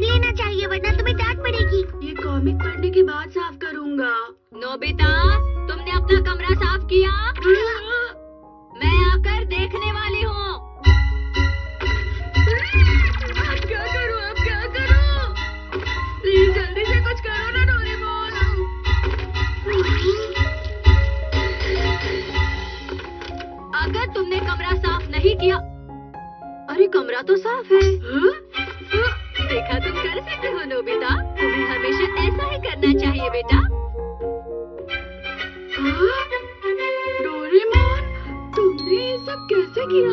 लेना चाहिए वरना तुम्हें डांट पड़ेगी। ये कॉमिक पढ़ने के बाद साफ करूँगा। नोबिता, तुमने अपना कमरा साफ किया? मैं आकर देखने वाली हूँ। अब क्या करूँ? अब क्या करूँ? प्लीज जल्दी से कुछ करो ना डोरेमोन। अगर तुमने कमरा साफ नहीं किया, अरे कमरा तो साफ है। देखा तुम कर सकते हो नोबिता, तुम्हें हमेशा ऐसा ही करना चाहिए बेटा। डोरेमोन, तुमने ये सब कैसे किया?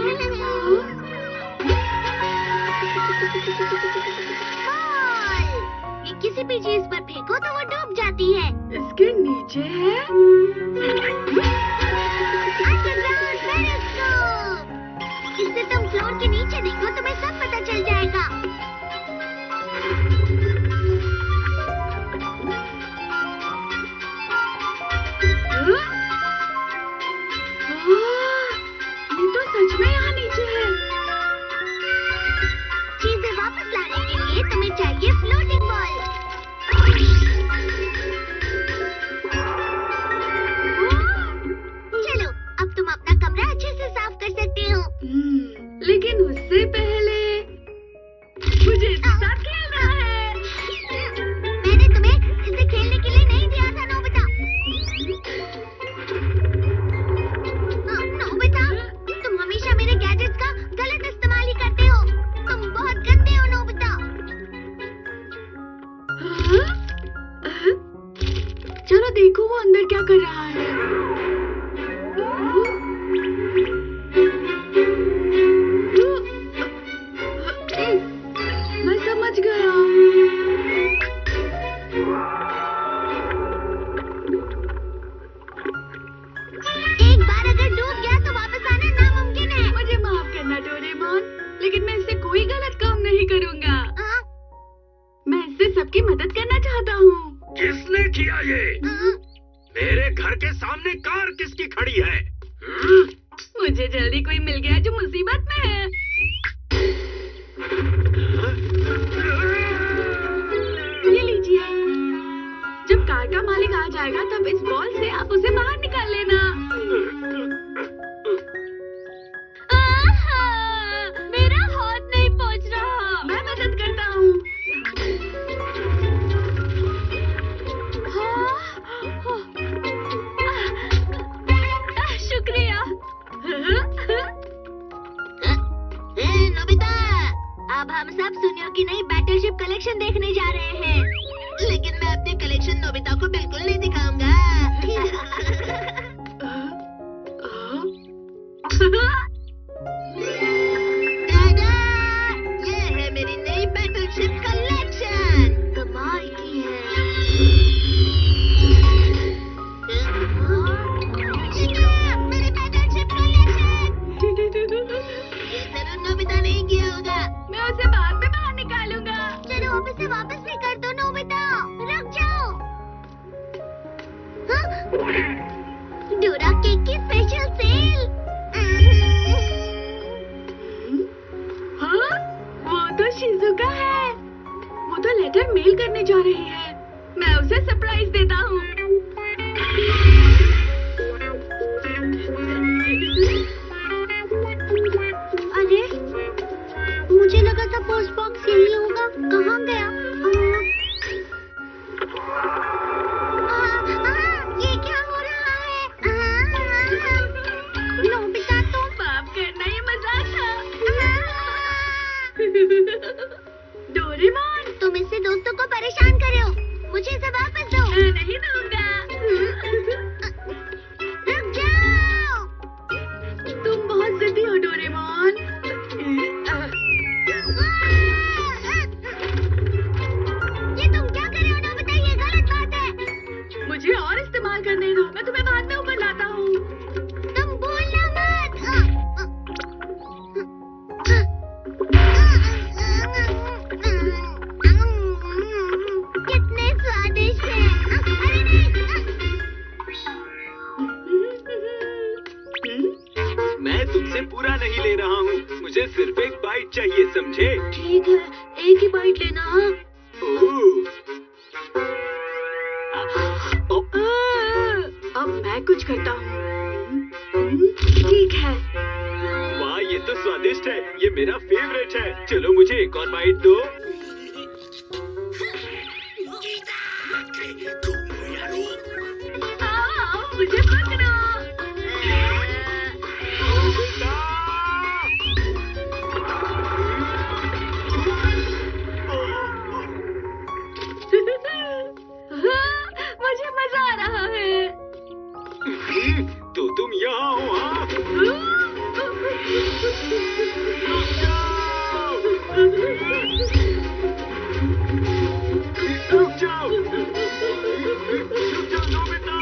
ये किसी भी चीज पर फेंको तो वो डूब जाती है। इसके नीचे है? इससे तुम फ्लोर के नीचे देखो, तुम्हें सब पता चल जाएगा। ये तो सच में यहाँ नीचे है। चीजें वापस लाने के लिए तुम्हें चाहिए फ्लोटिंग बॉल। चलो, अब तुम अपना कमरा अच्छे से साफ कर सकते हो। लेकिन उससे पहले मुझे इसके साथ खेलना है। मैंने तुम्हें इसे खेलने के लिए नहीं दिया था नोबिता। नोबिता, तुम हमेशा मेरे गैजेट्स का गलत इस्तेमाल ही करते हो। तुम बहुत गंदे हो नोबिता। चलो देखो वो अंदर क्या कर रहा है। मैं समझ गया। एक बार अगर डूब गया तो वापस आना नामुमकिन है। मुझे माफ करना डोरेमोन, लेकिन मैं इससे कोई गलत काम नहीं करूँगा। मैं इससे सबकी मदद करना चाहता हूँ। किसने किया ये? मेरे घर के सामने कार किसकी खड़ी है? मुझे जल्दी कोई मिल गया जो मुसीबत में है। ये लीजिए। जब कार का मालिक आ जाएगा तब इस बॉल से आप उसे बाहर निकाल लेना। मेरा हाथ नहीं पहुँच रहा। मैं मदद करता हूँ। शुक्रिया। नोबिता, अब हम सब सुनियो की नई बैटलशिप कलेक्शन देखने जा रहे हैं। लेकिन मैं अपनी कलेक्शन नोबिता को बिल्कुल नहीं दिखाऊंगा। दादा, ये है मेरी नई बैटलशिप कलेक्शन। कमाल की है। मेरी बैटलशिप कलेक्शन। ये जरूर नोबिता नहीं किया होगा। मैं उसे बाद में बाहर निकालूंगा। चलो अब इसे वापस भी कर दो नोबिता। रुक जाओ। डोरा केक की स्पेशल सेल। हाँ, वो तो शिजुका है। वो तो लेटर मेल करने जा रही है। मैं उसे सरप्राइज देता हूँ। अरे, मुझे लगा था पोस्ट बॉक्स यही होगा। कहाँ गया? ये क्या हो रहा है? नोबिता, तुम माफ करना, ये मजाक था। डोरेमोन, तुम इससे दोस्तों को परेशान कर रहे हो। मुझे इसे वापस दो। मैं नहीं दूंगा। रुक जाओ। तुम बहुत जिद्दी हो डोरेमोन। ये तुम क्या कर रहे हो नोबिता? ये गलत बात है। मुझे और इस्तेमाल करने दो। मैं तुम्हें बाद में ऊपर लाता हूँ। तुम भूलना मत। कितने स्वादिष्ट हैं। अरे नहीं। मैं तुमसे पूरा नहीं ले रहा हूँ। मुझे सिर्फ एक बाइट चाहिए, समझे? ठीक है, एक ही बाइट लेना। हाँ, मैं कुछ करता हूँ। ठीक है। वाह, ये तो स्वादिष्ट है। ये मेरा फेवरेट है। चलो मुझे एक और बाइट दो। मुझे पकड़ो। मुझे मजा आ रहा है। तो तुम यहाँ हो? हाँ, रुक जाओ। नोबिता।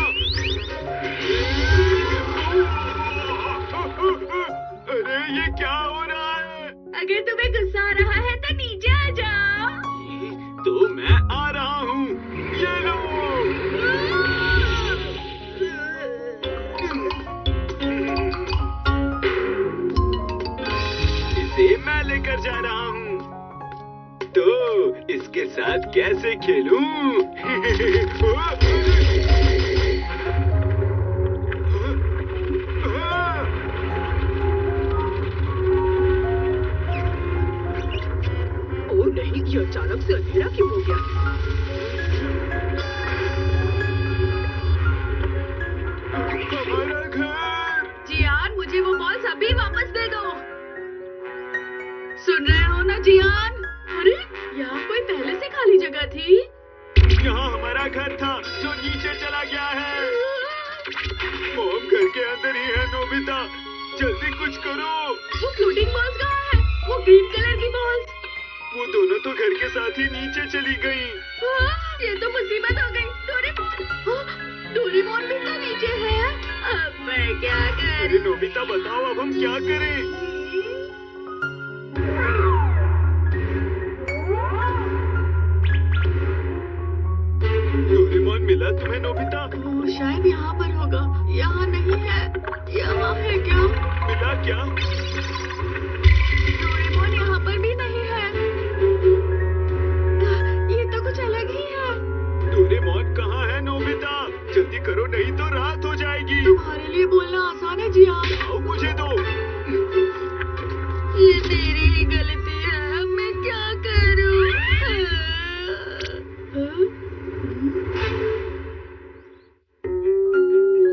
अरे ये क्या हो रहा है? अगर तुम्हें गुस्सा आ रहा है तो नीचे आ जाओ। तो मैं आ रहा हूँ। ये लो। इसे मैं लेकर जा रहा हूँ। तो इसके साथ कैसे खेलूं? ओ नहीं, ये अचानक से अंधेरा क्यों हो गया? हमारा घर। जियान, मुझे वो बॉल्स अभी वापस दे दो। सुन रहे हो ना जियान? अरे यहाँ कोई पहले से खाली जगह थी। यहाँ हमारा घर था जो नीचे चला गया है। मॉम घर के अंदर ही है। नोबिता, जल्दी कुछ करो। वो फ्लोटिंग बॉल्स कहाँ है? वो ग्रीन कलर की बॉल्स। वो दोनों तो घर के साथ ही नीचे चली गई। ये तो मुसीबत हो गई। डोरेमोन भी तो नीचे है। अब मैं क्या अरे करूं? नोबिता बताओ, अब हम क्या करें? डोरेमोन मिला तुम्हें नोबिता? ओह, शायद यहाँ पर होगा। यहाँ नहीं है। यहाँ है क्या? मिला क्या? डोरेमोन यहाँ पर भी नहीं है। ये तो कुछ अलग ही है। डोरेमोन कहाँ है नोबिता? जल्दी करो नहीं तो रात हो जाएगी। तुम्हारे लिए बोलना आसान है जियान। आओ मुझे दो। ये मेरी ही गलती है। अब मैं क्या करूं?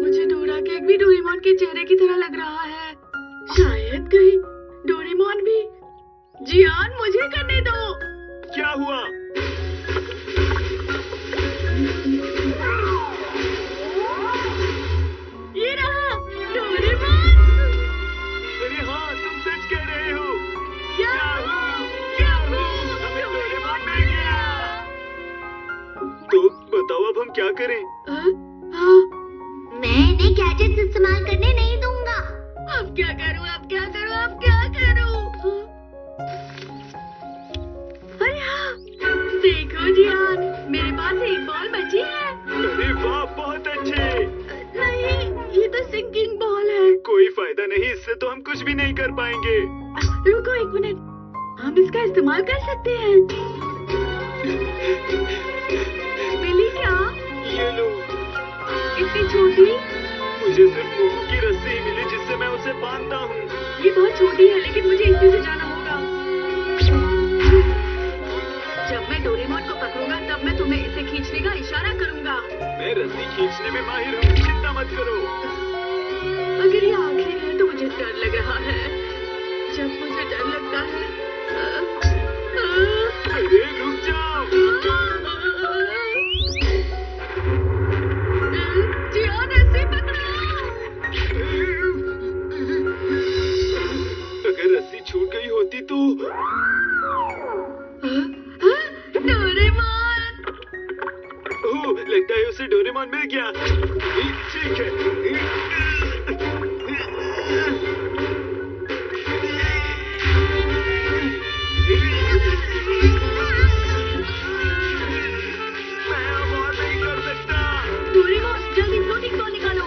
मुझे डोरा केक भी डोरेमोन के चेहरे की तरह लग रहा है। शायद कहीं डोरेमोन भी। जियान, मुझे करने दो। क्या हुआ? ये रहा डोरेमोन। अरे हाँ, तुम सच कह रहे हो। याहू! हमें डोरेमोन मिल गया। तो बताओ अब हम क्या करें? हाँ, मैं इन्हें गैजेट्स इस्तेमाल करने नहीं दूंगा। अब क्या करूं? अब क्या करूं? अब क्या करूं? अरे हाँ, देखो जियान, मेरे पास एक बॉल बची है। अरे वाह, बहुत अच्छे। नहीं, ये तो सिंकिंग बॉल है। कोई फायदा नहीं, इससे तो हम कुछ भी नहीं कर पाएंगे। रुको एक मिनट, हम इसका इस्तेमाल कर सकते हैं। मिली क्या? ये लो। इतनी छोटी? मुझे सिर्फ मोह की रस्सी ही मिली जिससे मैं उसे बांधता हूँ। ये बहुत छोटी है, लेकिन मुझे इसी से जाना होगा। जब मैं डोरेमोन को पकड़ूंगा तब मैं तुम्हें इसे खींचने का इशारा करूंगा। मैं रस्सी खींचने में माहिर हूँ, चिंता मत करो। अगर ये आखिरी है तो मुझे डर लग रहा है। जब मुझे डर लगता है अरे रुक जाओ। जियान, रस्सी पकड़ो। अगर रस्सी छूट गई होती तो। डोरेमोन! ओह, लगता है उसे डोरेमोन मिल गया। ठीक है। मैं अब और नहीं कर सकता। डोरेमोन, जल्दी फ्लोटिंग बॉल निकालो।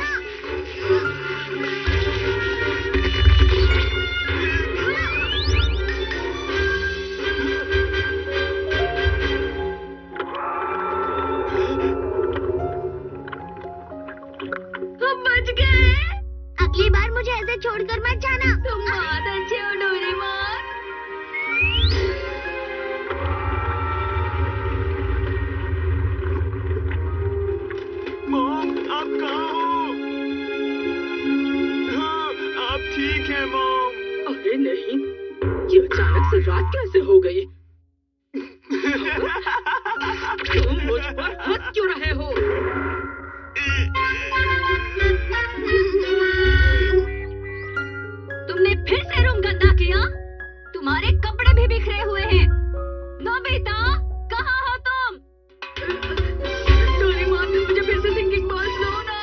अब छोड़कर मत जाना। तुम बहुत अच्छे हो डोरेमोन। मॉम, आप कहाँ हो? हाँ, आप ठीक हैं मॉम? अरे नहीं, ये अचानक से रात कैसे हो गई? तुम मुझ पर हंस क्यों रहे हो? तुमने फिर से रूम गंदा किया। तुम्हारे कपड़े भी बिखरे हुए हैं। नोबिता, कहाँ हो तुम? डोरेमोन, मुझे फिर से सिंगिंग बॉल्स दो ना।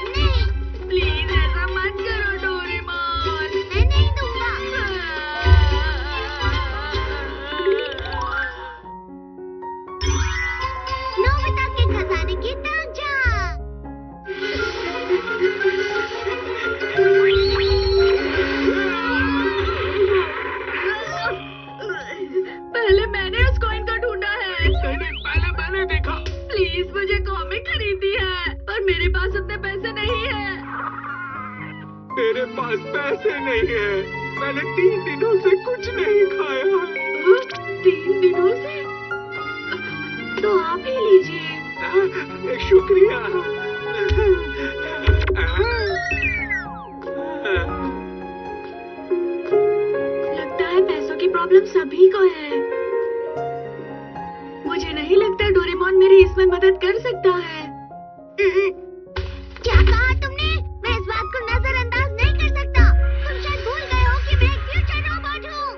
नहीं, प्लीज ऐसा मत करो डोरेमोन। मैं नहीं दूंगा। नोबिता के खजाने की तक जा। पहले मैंने उस कॉइन को ढूंढा है। नहीं, पहले मैंने देखा। प्लीज मुझे कॉमिक खरीदी है, पर मेरे पास उतने पैसे नहीं है। मेरे पास पैसे नहीं है। मैंने 3 दिनों से कुछ नहीं खाया। 3 दिनों से? तो आप ही लीजिए। शुक्रिया। लगता है पैसों की प्रॉब्लम सभी को है। मुझे नहीं लगता डोरेमोन मेरी इसमें मदद कर सकता है। क्या कहा तुमने? मैं इस बात को नजरअंदाज नहीं कर सकता। तुम शायद भूल गए हो कि मैं एक फ्यूचर रोबोट हूँ।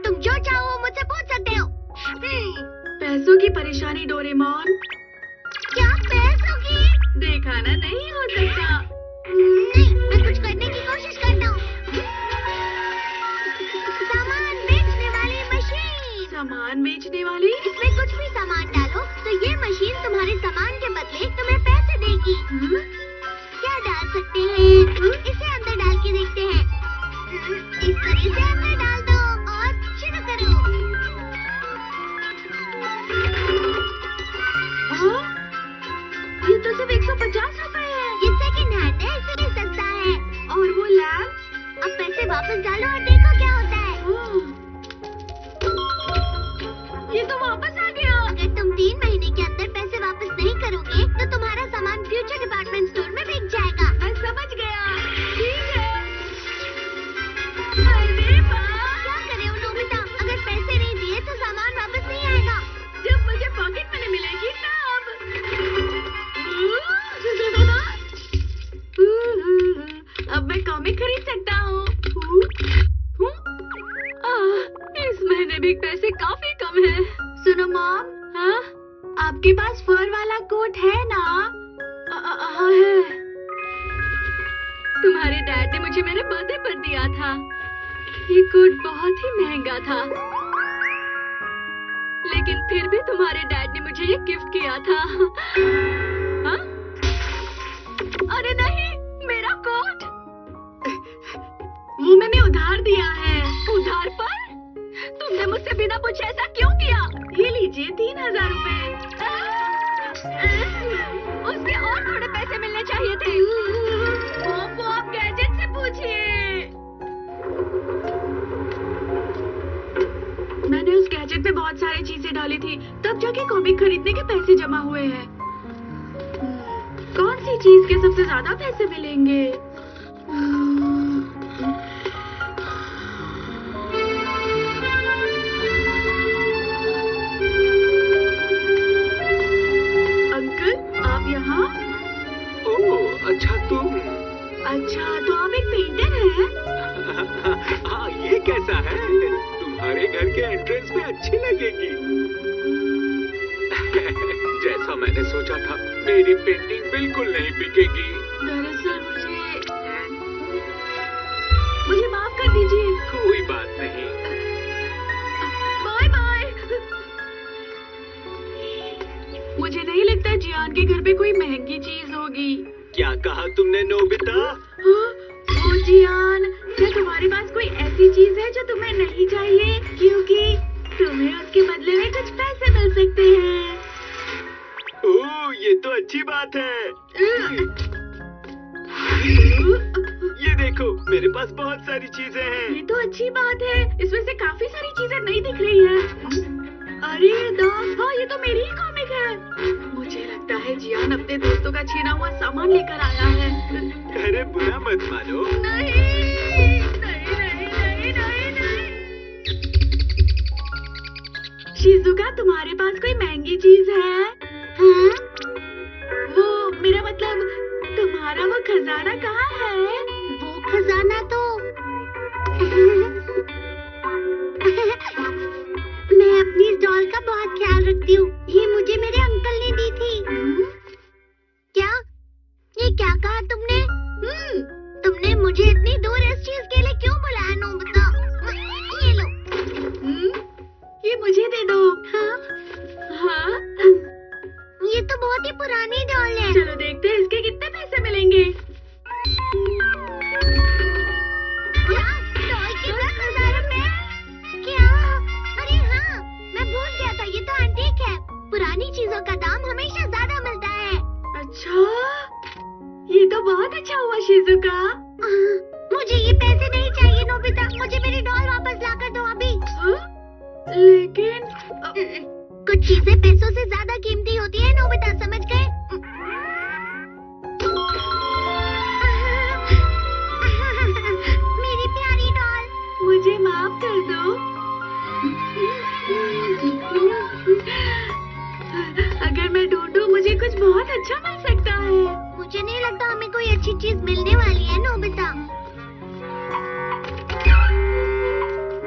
तुम जो चाहो मुझसे पूछ सकते हो। पैसों की परेशानी डोरेमोन। क्या पैसों की? देखा ना, नहीं हो सकता। नहीं, मैं कुछ करने की कोशिश करता हूँ। सामान बेचने वाली मशीन। सामान बेचने वाली? इसमें कुछ भी सामान डालो तो ये मशीन तुम्हारे सामान के बदले तुम्हें पैसे देगी। क्या डाल सकते हैं? इसे अंदर डाल के देखते हैं। इस तरह से अंदर डाल दो और शुरू करो। हाँ? ये तो सिर्फ 150 रुपए है। ये सेकंड हैंड है, इसे ले सकता है। और वो लैम्प? अब पैसे वापस डालो और देखो क्या होता है। ये तो वापस आ गया। अगर तुम 3 महीने के अंदर पैसे वापस नहीं करोगे तो तुम्हारा सामान फ्यूचर डिपार्टमेंट स्टोर में बिक जाएगा। मैं समझ गया। ठीक है। अरे वाह! क्या करे हो नोबिता? अगर पैसे नहीं दिए तो सामान वापस नहीं आएगा। जब मुझे पॉकेट मनी मिलेगी तब। अब मैं कॉमिक खरीद सकता हूँ। इस महीने भी पैसे काफी कम है। सुनो मॉम। हाँ? आपके पास फर वाला कोट है ना? हाँ है। तुम्हारे डैड ने मुझे मेरे बर्थडे पर दिया था। ये कोट बहुत ही महंगा था, लेकिन फिर भी तुम्हारे डैड ने मुझे ये गिफ्ट किया था। हाँ? अरे नहीं, मेरा कोट। वो मैंने उधार दिया है। उधार पर? तुमने मुझसे बिना पूछे ऐसा क्यों किया? ये लीजिए 3000 रुपए। उसके और थोड़े पैसे मिलने चाहिए थे। वो आप गैजेट से पूछिए। मैंने उस गैजेट में बहुत सारी चीजें डाली थी, तब जाके कॉमिक खरीदने के पैसे जमा हुए हैं। कौन सी चीज के सबसे ज्यादा पैसे मिलेंगे? अंकल, आप यहाँ? ओह, अच्छा तुम। अच्छा, तो आप एक पेंटर हैं? हाँ, ये कैसा है? तुम्हारे घर के एंट्रेंस में अच्छी लगेगी। जैसा मैंने सोचा था, मेरी पेंटिंग बिल्कुल नहीं बिकेगी। दरअसल मुझे माफ कर दीजिए। कोई बात नहीं। Bye bye. मुझे नहीं लगता जियान के घर पे कोई महंगी चीज होगी। क्या कहा तुमने नोबिता? हाँ? ओ जियान, क्या तुम्हारे पास कोई ऐसी चीज है जो तुम्हें नहीं चाहिए, क्योंकि तुम्हें उसके बदले में कुछ पैसे मिल सकते हैं? ओह, ये तो अच्छी बात है। ये देखो, मेरे पास बहुत सारी चीजें हैं। ये तो अच्छी बात है। इसमें से काफी सारी चीजें नहीं दिख रही है। अरे हाँ, ये तो मेरी ही कॉमिक है। मुझे लगता है जियान अपने दोस्तों का छीना हुआ सामान लेकर आया है। अरे बुरा मत मानो। शिजुका, तुम्हारे पास कोई महंगी चीज है? हाँ? वो मेरा मतलब तुम्हारा वो खजाना कहाँ है? वो खजाना तो मैं अपनी इस डॉल का बहुत ख्याल रखती हूँ। ये मुझे मेरे अंकल ने दी थी। क्या? ये क्या कहा तुमने? तुमने मुझे इतनी दूर इस चीज के लिए क्यों बुलाया नोबिता? ये लो। ये मुझे दे दो। हाँ? हाँ? ये तो बहुत ही पुरानी डॉल है। चलो देखते हैं इसके कितने पैसे मिलेंगे। क्या? डॉल के 10,000 रुपए? क्या? अरे हाँ, मैं भूल गया था, ये तो एंटीक है। पुरानी चीजों का दाम हमेशा ज्यादा मिलता है। अच्छा, ये तो बहुत अच्छा हुआ शिजुका। मुझे ये पैसे नहीं चाहिए नोबिता, मुझे मेरी डॉल वापस लाकर दो अभी। लेकिन कुछ चीजें पैसों से ज्यादा कीमती होती है नोबिता, समझ गए? मेरी प्यारी डॉल। मुझे माफ कर दो। अगर मैं ढूंढूं मुझे कुछ बहुत अच्छा मिल सकता है। मुझे नहीं लगता हमें कोई अच्छी चीज मिलने वाली है नोबिता।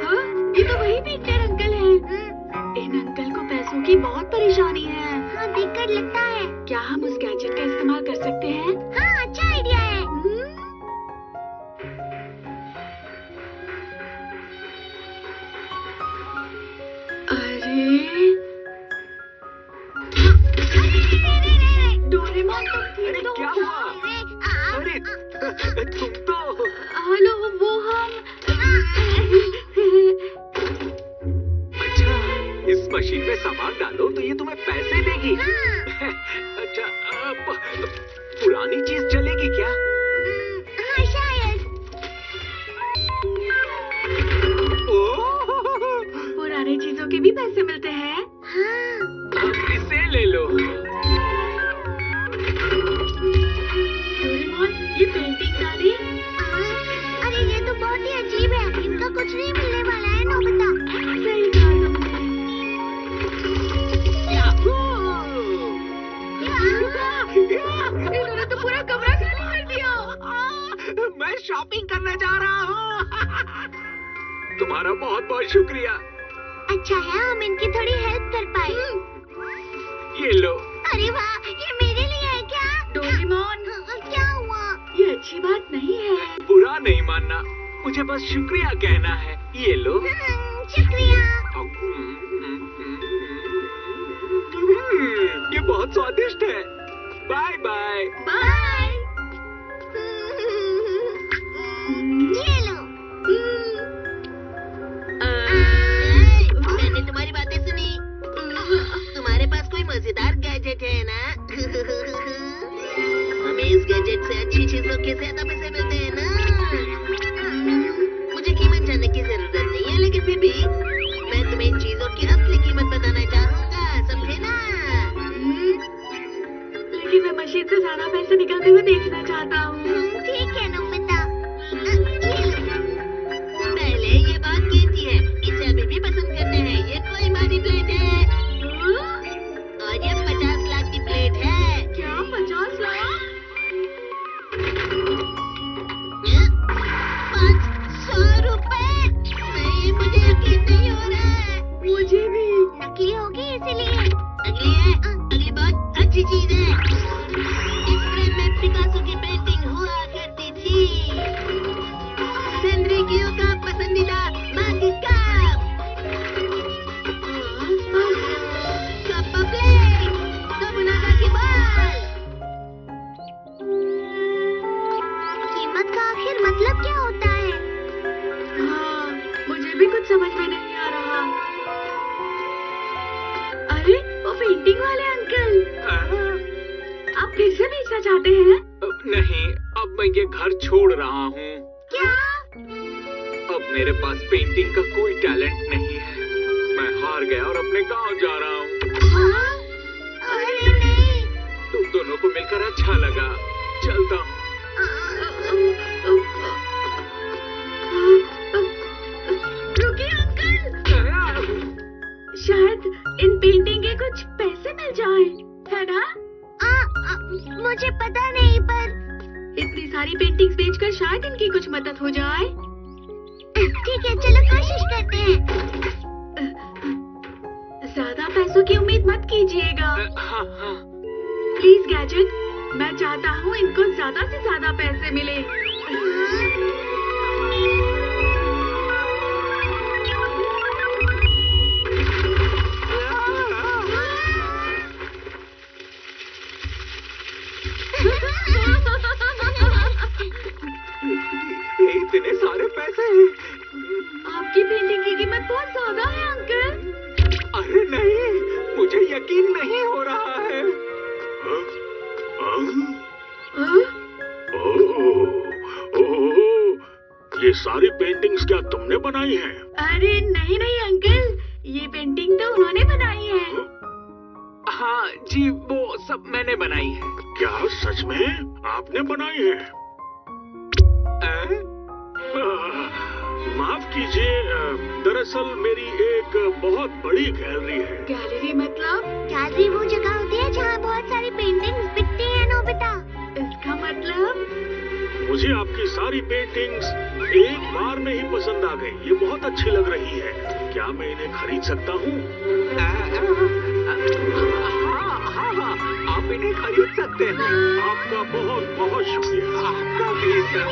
हाँ? ये तो वही पेंटर अंकल हैं। इन अंकल को पैसों की बहुत परेशानी है। हाँ, देखकर लगता है। क्या हम उस गैजेट का इस्तेमाल कर सकते हैं? हाँ, अच्छा आइडिया है। अरे डोरेमोन, अरे क्या हुआ? अरे तुम तो। हेलो, वो हम। अच्छा, इस मशीन में सामान डालो तो ये तुम्हें पैसे देगी। अच्छा, अब पुरानी चीज चलेगी क्या? हाँ, शायद। पुरानी चीजों के भी पैसे मिलते हैं। हाँ। अब इसे ले लो। डोरेमोन, ये पेंटिंग डाली। अरे ये तो बहुत ही अजीब है, इनका कुछ नहीं मिलने वाला है नोबिता। सही कहा तुमने। इन्होंने तो पूरा कमरा खाली कर दिया। मैं शॉपिंग करने जा रहा हूँ। तुम्हारा बहुत बहुत शुक्रिया। अच्छा है हम इनकी थोड़ी हेल्प कर पाए। ये लो। अरे वाह, ये मेरे लिए है क्या? डोरेमोन, क्या हुआ? ये अच्छी बात नहीं है। बुरा नहीं मानना, मुझे बस शुक्रिया कहना है। ये लो। शुक्रिया। ये बहुत स्वादिष्ट है। Bye bye. बाय। ये लो। मैंने तुम्हारी बातें सुनी। तुम्हारे पास कोई मजेदार गैजेट है ना? हमें इस गैजेट से अच्छी चीजों के ज्यादा पैसे मिलते हैं ना? मुझे कीमत जानने की जरूरत नहीं है, लेकिन फिर भी मैं तुम्हें इन चीजों की असली कीमत बताना चाहूँगा, समझे ना? लेकिन मैं मशीन से ज्यादा पैसे निकलते हुए देखना चाहता हूँ। ठीक है नोबिता। ये लो। पहले ये बहुत कीमती है, इसे अभी भी पसंद करते हैं। ये कोई मानी प्लेट है और ये 50 लाख की प्लेट है। क्या 50 लाख? 500 रुपए? नहीं, मुझे यकीन नहीं हो रहा है। मुझे भी। नकली होगी इसीलिए। नकली है? अगली बहुत अच्छी चीज है। इस फ्रेम में पिकासो की पेंटिंग हुआ करती थी। सेंड्रिकियो का पसंदीदा मागी कप प्लेट, कबुनागा की बाल। कीमत का आखिर मतलब क्या होता है? हाँ, मुझे भी कुछ समझ में नहीं आ रहा। अरे, वो पेंटिंग वाले अंकल, आप फिर से बेचना चाहते हैं? नहीं, अब मैं मैं ये घर छोड़ रहा हूँ। क्या? अब मेरे पास पेंटिंग का कोई टैलेंट नहीं है। मैं हार गया और अपने गांव जा रहा हूँ। हाँ? अरे नहीं। तुम दोनों को मिलकर अच्छा लगा। चलता हूँ। रुकिए अंकल, शायद इन पेंटिंग के कुछ पैसे मिल जाए, है ना? मुझे पता नहीं, पर इतनी सारी पेंटिंग्स बेचकर शायद इनकी कुछ मदद हो जाए। ठीक है, चलो कोशिश करते हैं। ज्यादा पैसों की उम्मीद मत कीजिएगा। हाँ हाँ। प्लीज गैजेट, मैं चाहता हूँ इनको ज्यादा से ज्यादा पैसे मिले। इतने सारे पैसे। आपकी पेंटिंग की कीमत बहुत ज्यादा है अंकल। अरे नहीं, मुझे यकीन नहीं हो रहा है। ये सारी पेंटिंग्स क्या तुमने बनाई हैं? अरे नहीं नहीं अंकल, ये पेंटिंग तो उन्होंने बनाई है। हाँ जी, वो सब मैंने बनाई है। क्या सच में आपने बनाई है? माफ कीजिए, दरअसल मेरी एक बहुत बड़ी गैलरी है। गैलरी मतलब? गैलरी वो जगह होती है जहाँ बहुत सारी पेंटिंग्स बिकती हैं नोबिता। इसका मतलब? मुझे आपकी सारी पेंटिंग्स एक बार में ही पसंद आ गई। ये बहुत अच्छी लग रही है। क्या मैं इन्हें खरीद सकता हूँ? हाँ, आप इन्हें खरीद सकते हैं। आपका बहुत बहुत शुक्रिया। आपका भी सर।